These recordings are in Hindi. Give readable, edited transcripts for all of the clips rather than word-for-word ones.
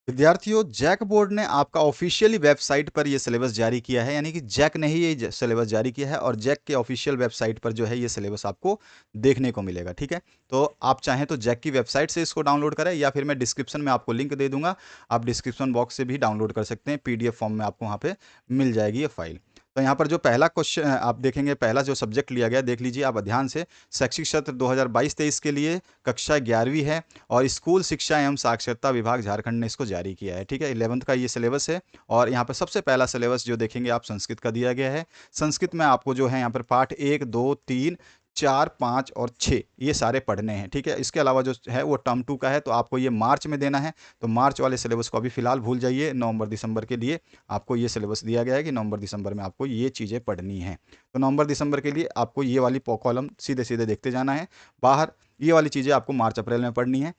विद्यार्थियों, जैक बोर्ड ने आपका ऑफिशियली वेबसाइट पर ये सिलेबस जारी किया है, यानी कि जैक ने ही ये सिलेबस जारी किया है और जैक के ऑफिशियल वेबसाइट पर जो है ये सिलेबस आपको देखने को मिलेगा। ठीक है, तो आप चाहें तो जैक की वेबसाइट से इसको डाउनलोड करें या फिर मैं डिस्क्रिप्शन में आपको लिंक दे दूंगा, आप डिस्क्रिप्शन बॉक्स से भी डाउनलोड कर सकते हैं। पीडीएफ फॉर्म में आपको वहाँ पे मिल जाएगी ये फाइल। तो यहाँ पर जो पहला क्वेश्चन आप देखेंगे, पहला जो सब्जेक्ट लिया गया, देख लीजिए आप ध्यान से। शैक्षिक सत्र 2022-23 के लिए कक्षा 11वीं है और स्कूल शिक्षा एवं साक्षरता विभाग झारखंड ने इसको जारी किया है। ठीक है, 11th का ये सिलेबस है और यहाँ पर सबसे पहला सिलेबस जो देखेंगे आप संस्कृत का दिया गया है। संस्कृत में आपको जो है यहाँ पर पाठ 1, 2, 3, 4, 5 और 6 ये सारे पढ़ने हैं। ठीक है, इसके अलावा जो है वो टर्म 2 का है, तो आपको ये मार्च में देना है। तो मार्च वाले सिलेबस को अभी फिलहाल भूल जाइए। नवंबर दिसंबर के लिए आपको ये सिलेबस दिया गया है कि नवंबर दिसंबर में आपको ये चीज़ें पढ़नी है। तो नवंबर दिसंबर के लिए आपको ये वाली कॉलम सीधे सीधे देखते जाना है। बाहर ये वाली चीज़ें आपको मार्च अप्रैल में पढ़नी है।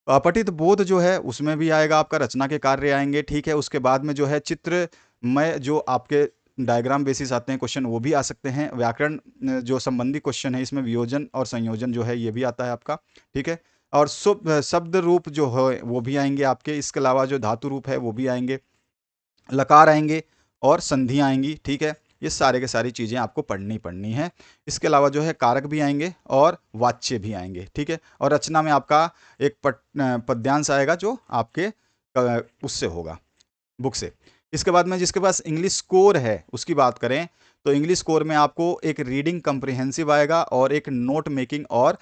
अपठित बोध जो है उसमें भी आएगा, आपका रचना के कार्य आएंगे। ठीक है, उसके बाद में जो है चित्र में जो आपके डायग्राम बेसिस आते हैं क्वेश्चन, वो भी आ सकते हैं। व्याकरण जो संबंधी क्वेश्चन है, इसमें वियोजन और संयोजन जो है ये भी आता है आपका। ठीक है, और शब्द रूप जो है वो भी आएंगे आपके। इसके अलावा जो धातु रूप है वो भी आएंगे, लकार आएंगे और संधियाँ आएंगी। ठीक है, ये सारे के सारी चीज़ें आपको पढ़नी है। इसके अलावा जो है कारक भी आएंगे और वाच्य भी आएंगे। ठीक है, और रचना में आपका एक पद्यांश आएगा जो आपके उससे होगा, बुक से। इसके बाद में जिसके पास इंग्लिश स्कोर है उसकी बात करें, तो इंग्लिश स्कोर में आपको एक रीडिंग कंप्रिहेंसिव आएगा और एक नोट मेकिंग और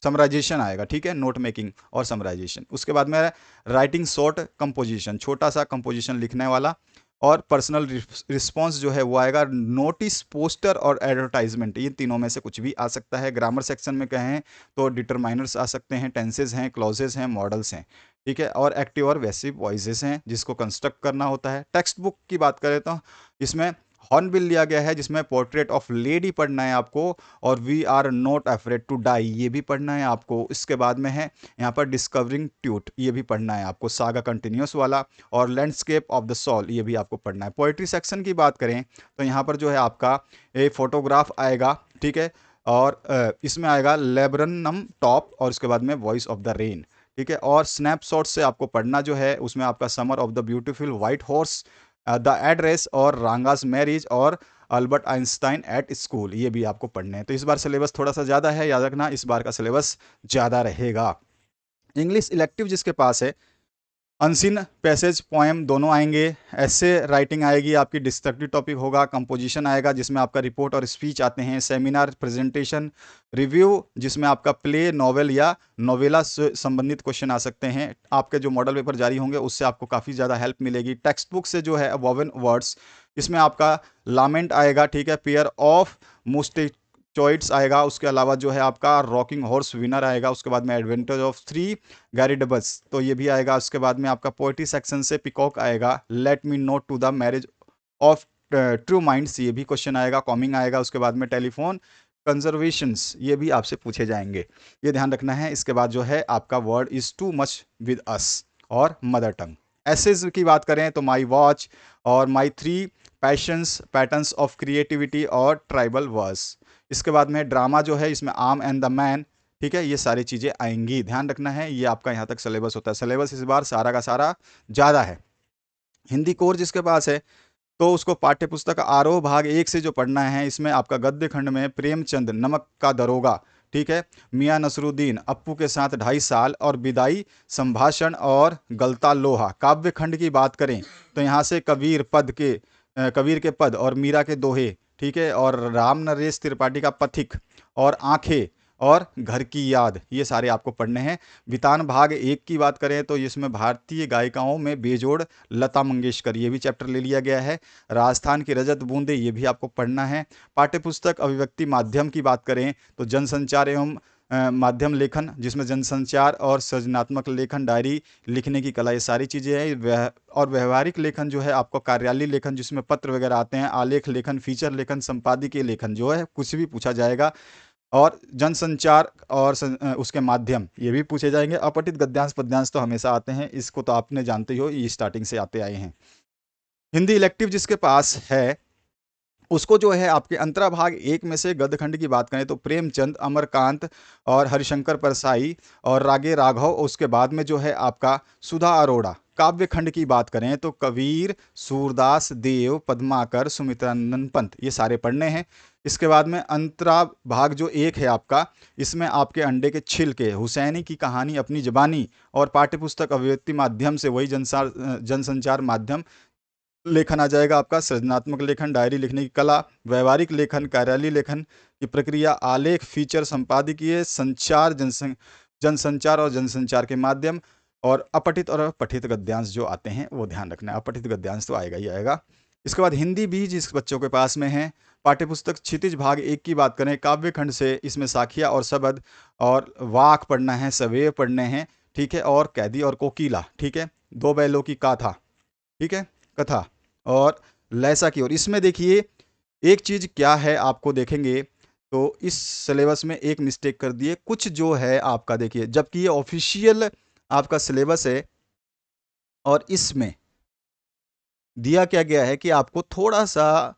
समराइजेशन आएगा। ठीक है, नोट मेकिंग और समराइजेशन। उसके बाद में राइटिंग शॉर्ट कंपोजिशन, छोटा सा कंपोजिशन लिखने वाला। और पर्सनल रिस्पॉन्स जो है वो आएगा। नोटिस, पोस्टर और एडवर्टाइजमेंट, ये तीनों में से कुछ भी आ सकता है। ग्रामर सेक्शन में कहें तो डिटरमाइनर्स आ सकते हैं, टेंसेज हैं, क्लॉजेज हैं, मॉडल्स हैं। ठीक है, और एक्टिव और वैसिव वॉइसेस हैं जिसको कंस्ट्रक्ट करना होता है। टेक्स्ट बुक की बात करें तो इसमें हॉर्नबिल लिया गया है जिसमें पोर्ट्रेट ऑफ लेडी पढ़ना है आपको, और we are not afraid to die ये भी पढ़ना है आपको। इसके बाद में है यहाँ पर डिस्कवरिंग ट्यूट, ये भी पढ़ना है आपको, सागा कंटिन्यूस वाला। और लैंडस्केप ऑफ द सॉल ये भी आपको पढ़ना है। पोइट्री सेक्शन की बात करें तो यहाँ पर जो है आपका एक फोटोग्राफ आएगा। ठीक है, और इसमें आएगा लेब्रनम टॉप और उसके बाद में वॉइस ऑफ द रेन। ठीक है, और स्नैपशॉट से आपको पढ़ना जो है उसमें आपका summer of the beautiful white horse, the address और रांगास मैरिज और अल्बर्ट आइंस्टाइन एट स्कूल, ये भी आपको पढ़ने हैं। तो इस बार सिलेबस थोड़ा सा ज़्यादा है, याद रखना इस बार का सिलेबस ज़्यादा रहेगा। इंग्लिश इलेक्टिव जिसके पास है, अनसीन पैसेज पोएम दोनों आएंगे। ऐसे राइटिंग आएगी आपकी, डिस्ट्रक्टिव टॉपिक होगा। कंपोजिशन आएगा जिसमें आपका रिपोर्ट और स्पीच आते हैं। सेमिनार, प्रेजेंटेशन, रिव्यू जिसमें आपका प्ले, नॉवेल या नोवेला से संबंधित क्वेश्चन आ सकते हैं। आपके जो मॉडल पेपर जारी होंगे उससे आपको काफ़ी ज़्यादा हेल्प मिलेगी। टेक्स्ट बुक से जो है वोवेन वर्ड्स, इसमें आपका लामेंट आएगा। ठीक है, पेयर ऑफ मोस्ट चॉइट्स आएगा। उसके अलावा जो है आपका रॉकिंग हॉर्स विनर आएगा। उसके बाद में एडवेंचर ऑफ 3 गैरिडबस, तो ये भी आएगा। उसके बाद में आपका पोएट्री सेक्शन से पिकॉक आएगा। Let me not to the marriage of true minds, ये भी क्वेश्चन आएगा। कॉमिंग आएगा। उसके बाद में टेलीफोन कंजर्वेशंस, ये भी आपसे पूछे जाएंगे, ये ध्यान रखना है। इसके बाद जो है आपका word is too much with us और मदर टंग। एसेज की बात करें तो माई वॉच और माई 3 पैशंस, पैटर्न्स ऑफ क्रिएटिविटी और ट्राइबल वर्स। इसके बाद में ड्रामा जो है इसमें आर्म एंड द मैन। ठीक है, ये सारी चीज़ें आएंगी, ध्यान रखना है। ये आपका यहाँ तक सिलेबस होता है। सिलेबस इस बार सारा का सारा ज़्यादा है। हिंदी कोर जिसके पास है तो उसको पाठ्य पुस्तक आरोह भाग 1 से जो पढ़ना है, इसमें आपका गद्य खंड में प्रेमचंद, नमक का दरोगा। ठीक है, मियाँ नसरुद्दीन, अप्पू के साथ 2.5 साल और विदाई, संभाषण और गलता लोहा। काव्य खंड की बात करें तो यहाँ से कबीर के पद और मीरा के दोहे। ठीक है, और राम नरेश त्रिपाठी का पथिक और आंखें और घर की याद, ये सारे आपको पढ़ने हैं। वितान भाग 1 की बात करें तो इसमें भारतीय गायिकाओं में बेजोड़ लता मंगेशकर, ये भी चैप्टर ले लिया गया है। राजस्थान की रजत बूंदे, ये भी आपको पढ़ना है। पाठ्यपुस्तक अभिव्यक्ति माध्यम की बात करें तो जनसंचार एवं माध्यम लेखन, जिसमें जनसंचार और सृजनात्मक लेखन, डायरी लिखने की कला, ये सारी चीज़ें हैं। और व्यवहारिक लेखन जो है आपको कार्यालय लेखन, जिसमें पत्र वगैरह आते हैं, आलेख लेखन, फीचर लेखन, संपादकीय लेखन जो है कुछ भी पूछा जाएगा। और जनसंचार और उसके माध्यम, ये भी पूछे जाएंगे। अपठित गद्यांश पद्यांश तो हमेशा आते हैं, इसको तो आपने जानते ही हो, ये स्टार्टिंग से आते आए हैं। हिंदी इलेक्टिव जिसके पास है उसको जो है आपके अंतराभाग एक में से गद्य खंड की बात करें तो प्रेमचंद, अमरकांत और हरिशंकर परसाई और रागे राघव। उसके बाद में जो है आपका सुधा अरोड़ा। काव्य खंड की बात करें तो कबीर, सूरदास, देव, पद्माकर, सुमित्रानंद पंत, ये सारे पढ़ने हैं। इसके बाद में अंतरा भाग जो एक है आपका, इसमें आपके अंडे के छिलके, हुसैनी की कहानी अपनी ज़बानी और पाठ्यपुस्तक अभिव्यक्ति माध्यम से वही जनसंचार माध्यम लेखन आ जाएगा आपका। सृजनात्मक लेखन, डायरी लिखने की कला, व्यवहारिक लेखन, कार्यालय लेखन की प्रक्रिया, आलेख, फीचर, संपादकीय, संचार, जनसंचार और जनसंचार के माध्यम, और अपठित और पठित गद्यांश जो आते हैं वो ध्यान रखना है। अपठित गद्यांश तो आएगा ही आएगा। इसके बाद हिंदी भी जिस बच्चों के पास में है, पाठ्यपुस्तक क्षितिज भाग एक की बात करें, काव्य खंड से इसमें साखिया और शबद और वाक पढ़ना है, सवेय पढ़ने हैं, ठीक है, और कैदी और कोकिला, ठीक है, दो बैलों की गाथा, ठीक है, कथा, और लैसा की। और इसमें देखिए एक चीज़ क्या है, आपको देखेंगे तो इस सिलेबस में एक मिस्टेक कर दिए कुछ जो है आपका, देखिए जबकि ये ऑफिशियल आपका सिलेबस है और इसमें दिया क्या गया है कि आपको थोड़ा सा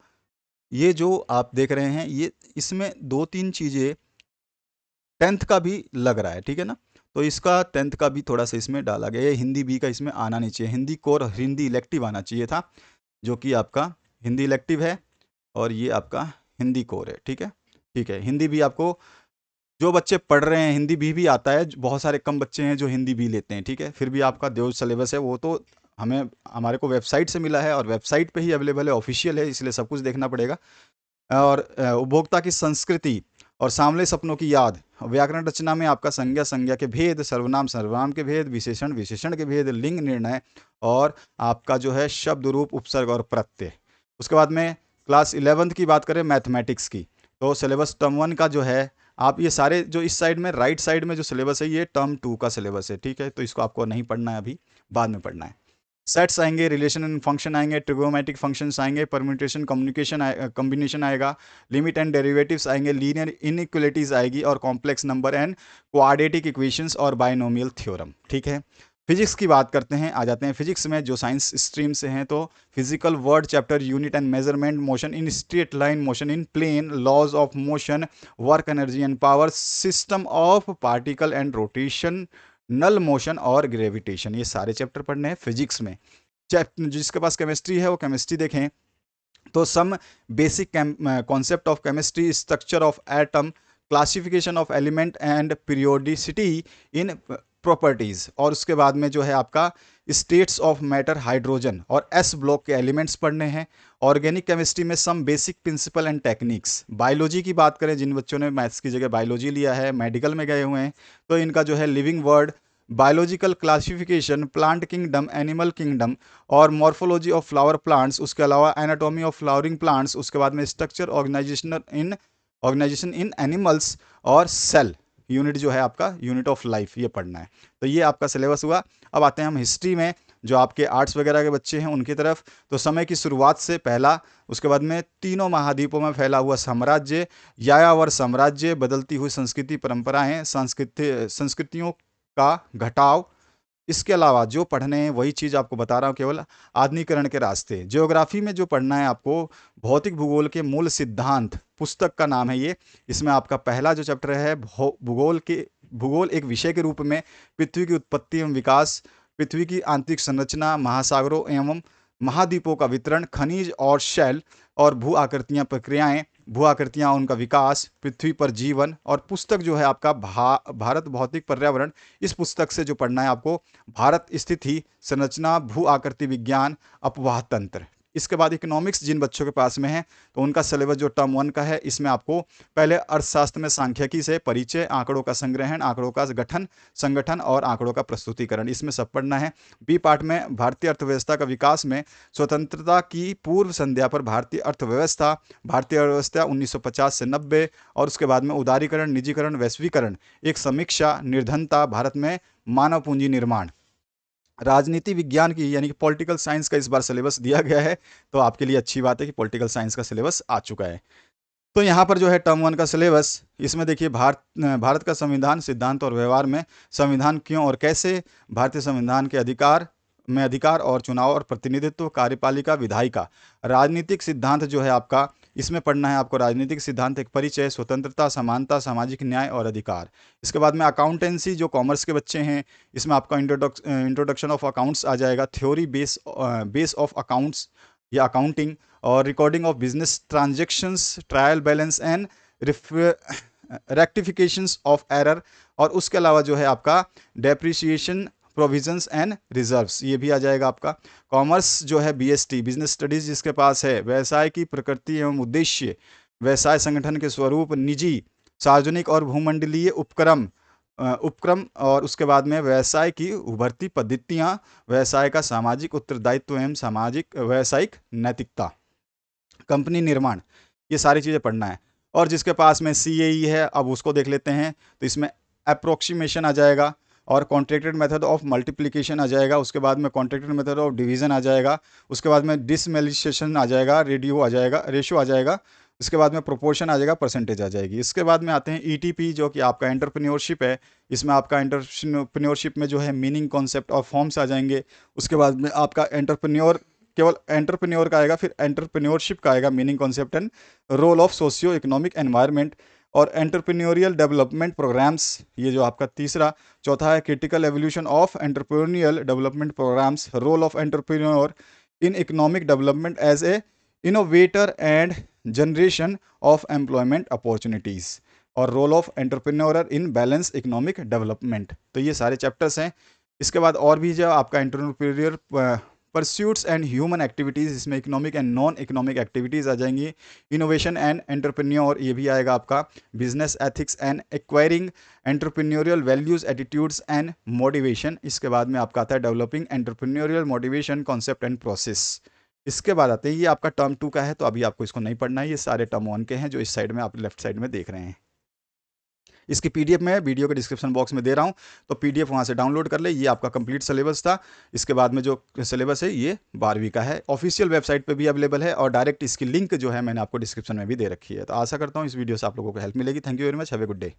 ये जो आप देख रहे हैं ये इसमें दो तीन चीज़ें 10th का भी लग रहा है, ठीक है ना। तो इसका 10th का भी थोड़ा सा इसमें डाला गया है। हिंदी भी का इसमें आना नहीं चाहिए, हिंदी कोर हिंदी इलेक्टिव आना चाहिए था, जो कि आपका हिंदी इलेक्टिव है और ये आपका हिंदी कोर है, ठीक है। ठीक है, हिंदी भी आपको जो बच्चे पढ़ रहे हैं हिंदी भी आता है, बहुत सारे कम बच्चे हैं जो हिंदी भी लेते हैं, ठीक है। फिर भी आपका जो सिलेबस है वो तो हमारे को वेबसाइट से मिला है और वेबसाइट पे ही अवेलेबल है, ऑफिशियल है, इसलिए सब कुछ देखना पड़ेगा। और उपभोक्ता की संस्कृति और सामले सपनों की याद, व्याकरण रचना में आपका संज्ञा के भेद, सर्वनाम सर्वनाम के भेद, विशेषण विशेषण के भेद, लिंग निर्णय, और आपका जो है शब्द रूप उपसर्ग और प्रत्यय। उसके बाद में क्लास 11th की बात करें मैथमेटिक्स की, तो सिलेबस टर्म 1 का जो है, आप ये सारे जो इस साइड में राइट साइड में जो सिलेबस है ये टर्म 2 का सिलेबस है, ठीक है। तो इसको आपको नहीं पढ़ना है अभी, बाद में पढ़ना है। सेट्स आएंगे, रिलेशन एंड फंक्शन आएंगे, ट्रिगोमेट्रिक फंक्शंस आएंगे, परम्यूटेशन कम्युनिकेशन कॉम्बिनेशन आएगा, लिमिट एंड डेरिवेटिव्स आएंगे, लीनियर इनइक्वलिटीज आएगी, और complex number and quadratic equations और बाइनोमियल थ्योरम, ठीक है। फिजिक्स की बात करते हैं, आ जाते हैं फिजिक्स में, जो साइंस स्ट्रीम से हैं, तो physical world chapter, unit and measurement, motion in straight line, motion in plane, laws of motion, work energy and power, system of particle and rotational motion और ग्रेविटेशन, ये सारे चैप्टर पढ़ने हैं फिजिक्स में। जिसके पास केमिस्ट्री है वो केमिस्ट्री देखें, तो some basic concept of chemistry, structure of atom, classification of element and periodicity in properties, और उसके बाद में जो है आपका स्टेट्स ऑफ मैटर, हाइड्रोजन और एस ब्लॉक के एलिमेंट्स पढ़ने हैं। ऑर्गेनिक केमिस्ट्री में some basic principle and techniques. Biology की बात करें, जिन बच्चों ने मैथ्स की जगह बायोलॉजी लिया है, मेडिकल में गए हुए हैं, तो इनका जो है living word, biological classification, plant kingdom, animal kingdom और मॉर्फोलॉजी ऑफ फ्लावर प्लांट्स, उसके अलावा एनाटॉमी ऑफ फ्लावरिंग प्लांट्स, उसके बाद में स्ट्रक्चर ऑर्गेनाइजेशन इन एनिमल्स और सेल यूनिट जो है आपका यूनिट ऑफ लाइफ, ये पढ़ना है। तो ये आपका सिलेबस हुआ। अब आते हैं हम हिस्ट्री में, जो आपके आर्ट्स वगैरह के बच्चे हैं उनकी तरफ। तो समय की शुरुआत से पहला, उसके बाद में तीनों महाद्वीपों में फैला हुआ साम्राज्य, यायावर साम्राज्य, बदलती हुई संस्कृति परंपराएं, संस्कृतियों का घटाव। इसके अलावा जो पढ़ने हैं वही चीज़ आपको बता रहा हूँ, केवल आधुनिकरण के रास्ते। ज्योग्राफी में जो पढ़ना है आपको, भौतिक भूगोल के मूल सिद्धांत, पुस्तक का नाम है ये। इसमें आपका पहला जो चैप्टर है भूगोल एक विषय के रूप में, पृथ्वी की उत्पत्ति एवं विकास, पृथ्वी की आंतरिक संरचना, महासागरों एवं महाद्वीपों का वितरण, खनिज और शैल और भू आकृतियाँ प्रक्रियाएं, भू आकृतियाँ उनका विकास, पृथ्वी पर जीवन। और पुस्तक जो है आपका भारत भौतिक पर्यावरण, इस पुस्तक से जो पढ़ना है आपको, भारत स्थिति संरचना, भू आकृति विज्ञान, अपवाह तंत्र। इसके बाद इकोनॉमिक्स जिन बच्चों के पास में है, तो उनका सिलेबस जो टर्म 1 का है, इसमें आपको पहले अर्थशास्त्र में सांख्यिकी से परिचय, आंकड़ों का संग्रहण, आंकड़ों का गठन संगठन और आंकड़ों का प्रस्तुतिकरण, इसमें सब पढ़ना है। बी पार्ट में भारतीय अर्थव्यवस्था का विकास में स्वतंत्रता की पूर्व संध्या पर भारतीय अर्थव्यवस्था, भारतीय अर्थव्यवस्था 1950 से 90, और उसके बाद में उदारीकरण, निजीकरण, वैश्वीकरण, एक समीक्षा, निर्धनता, भारत में मानव पूंजी निर्माण। राजनीति विज्ञान की यानी कि पॉलिटिकल साइंस का इस बार सिलेबस दिया गया है, तो आपके लिए अच्छी बात है कि पॉलिटिकल साइंस का सिलेबस आ चुका है। तो यहाँ पर जो है टर्म 1 का सिलेबस, इसमें देखिए भारत का संविधान, सिद्धांत और व्यवहार में संविधान क्यों और कैसे, भारतीय संविधान के अधिकार, में अधिकार और चुनाव और प्रतिनिधित्व, कार्यपालिका, विधायिका। राजनीतिक सिद्धांत जो है आपका, इसमें पढ़ना है आपको राजनीतिक सिद्धांत, एक परिचय, स्वतंत्रता, समानता, सामाजिक न्याय और अधिकार। इसके बाद में अकाउंटेंसी, जो कॉमर्स के बच्चे हैं, इसमें आपका इंट्रोडक्शन ऑफ अकाउंट्स आ जाएगा, थ्योरी बेस ऑफ अकाउंट्स या अकाउंटिंग, और recording of business transactions, trial balance and rectifications of error. और उसके अलावा जो है आपका डेप्रिसिएशन, प्रोविजंस एंड रिजर्व्स, ये भी आ जाएगा आपका। कॉमर्स जो है बीएसटी, बिजनेस स्टडीज जिसके पास है, व्यवसाय की प्रकृति एवं उद्देश्य, व्यवसाय संगठन के स्वरूप, निजी, सार्वजनिक और भूमंडलीय उपक्रम, और उसके बाद में व्यवसाय की उभरती पद्धतियाँ, व्यवसाय का सामाजिक उत्तरदायित्व एवं सामाजिक व्यवसायिक नैतिकता, कंपनी निर्माण, ये सारी चीज़ें पढ़ना है। और जिसके पास में CAE है, अब उसको देख लेते हैं। तो इसमें अप्रोक्सीमेशन आ जाएगा, और कॉन्ट्रैक्टेड मेथड ऑफ मल्टीप्लिकेशन आ जाएगा, उसके बाद में कॉन्ट्रैक्टेड मेथड ऑफ डिवीजन आ जाएगा, उसके बाद में डिसमेलिशेशन आ जाएगा, रेडियो आ जाएगा, रेशो आ जाएगा, इसके बाद में प्रोपोर्शन आ जाएगा, परसेंटेज आ जाएगी। इसके बाद में आते हैं ETP, जो कि आपका एंटरप्रेन्योरशिप है। इसमें आपका एंटरप्रेन्योरशिप में जो है मीनिंग, कॉन्सेप्ट और फॉर्म्स आ जाएंगे। उसके बाद में आपका एंटरप्रेन्योर, केवल एंटरप्रेन्योर का आएगा, फिर एंटरप्रेन्योरशिप का आएगा, meaning, concept and role of socio economic environment, और एंटरप्रेन्योरियल डेवलपमेंट प्रोग्राम्स, ये जो आपका तीसरा। चौथा है critical evolution of entrepreneurial development programmes, role of entrepreneur in economic development as a innovator and generation of employment opportunities, और role of entrepreneur in balance economic development. तो ये सारे चैप्टर्स हैं। इसके बाद और भी जो आपका entrepreneur pursuits and human activities, इसमें economic and non economic activities आ जाएंगी। इनोवेशन एंड एंटरप्रेन्योर, ये भी आएगा आपका। Business ethics and acquiring entrepreneurial values, attitudes and motivation. इसके बाद में आपका आता है developing entrepreneurial motivation, concept and process. इसके बाद आते हैं, ये आपका टर्म 2 का है, तो अभी आपको इसको नहीं पढ़ना है, ये सारे टर्म 1 के हैं जो इस साइड में आप लेफ्ट साइड में देख रहे हैं। इसकी PDF मैं वीडियो के डिस्क्रिप्शन बॉक्स में दे रहा हूँ, तो PDF वहाँ से डाउनलोड कर ले। ये आपका कंप्लीट सिलेबस था। इसके बाद में जो सिलेबस है ये 12वीं का है, ऑफिशियल वेबसाइट पे भी अवेलेबल है, और डायरेक्ट इसकी लिंक जो है मैंने आपको डिस्क्रिप्शन में भी दे रखी है। तो आशा करता हूँ इस वीडियो से आप लोगों को हेल्प मिलेगी। Thank you very much, have a good day.